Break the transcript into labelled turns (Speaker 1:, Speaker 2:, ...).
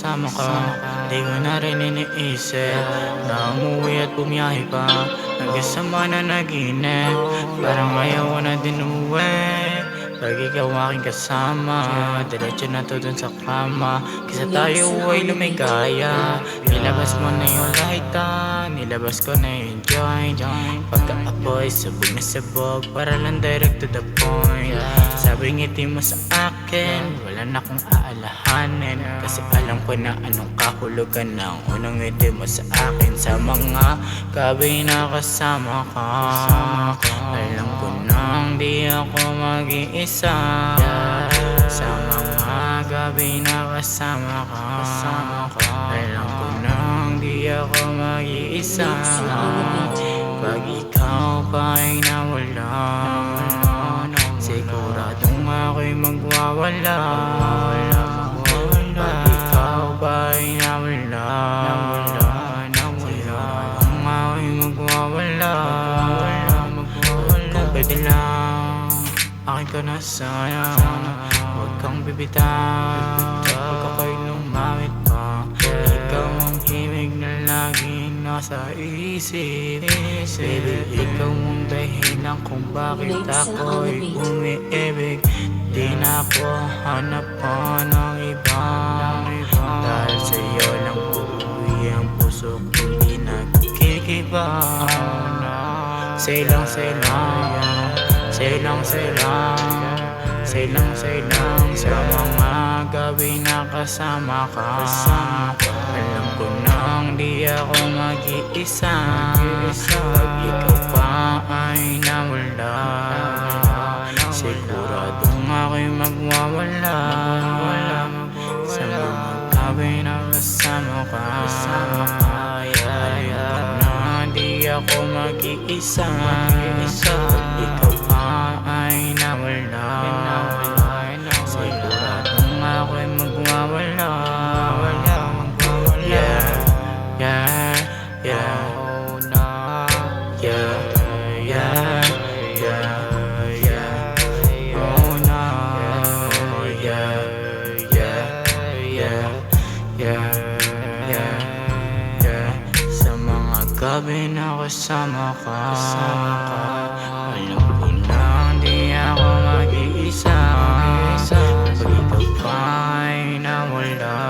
Speaker 1: kasama ka. Di ko na rin iniisip na umuwi at bumiyahe pa. Nagkasama na naginip, parang ayaw ko na din umuwi. Pag ikaw aking kasama, diretso na to dun sa kama. Kisa tayo ay lumigaya. Nilabas mo na yung lighter, nilabas ko na yung joint. Pagka-apoy, sabog na sabog, para lang direct to the point. Sabi ngiti mo sa akin, wala na akong aalahanin. Kasi alam ko na anong kahulugan ng unang ngiti mo sa akin. Sa mga gabi na kasama ka, alam ko nang di ako mag-iisa. Sa mga gabi na kasama ka, alam ko nang di ako mag-iisa. Pag ikaw pa ay nawala, siguradong ako'y magwawala. Pag ikaw pa ay nawala, siguradong ako'y magwawala. Kung pwede lang, akin ka na sana. Huwag kang bibitaw, huwag ako'y lumamit pa. Ikaw ang himig na laging nasa isip. Baby, ikaw ang dahilan kung bakit ako'y umiibig. Di na ako hanap pa ng iba, dahil sa'yo lang uuwi ang puso kong di nagkikiba. Say lang, say lang, say lang, say lang, say lang, say lang. Sa mga gabi na kasama ka, alam ko nang di ako mag-iisa. Pag ikaw pa ay nawala, siguradong ako'y magwawala. Sa mga gabi na kasama ka, alam ko na di ako mag-iisa. Pag ikaw pa ay nawala, siguradong ako'y magwawala. Yeah, yeah, yeah, yeah, yeah, yeah, oh no, yeah, yeah, yeah, yeah, yeah. Sa mga gabi na kasama ka, alam ko na di ako mag-iisa. Pag ikaw pa ay nawala,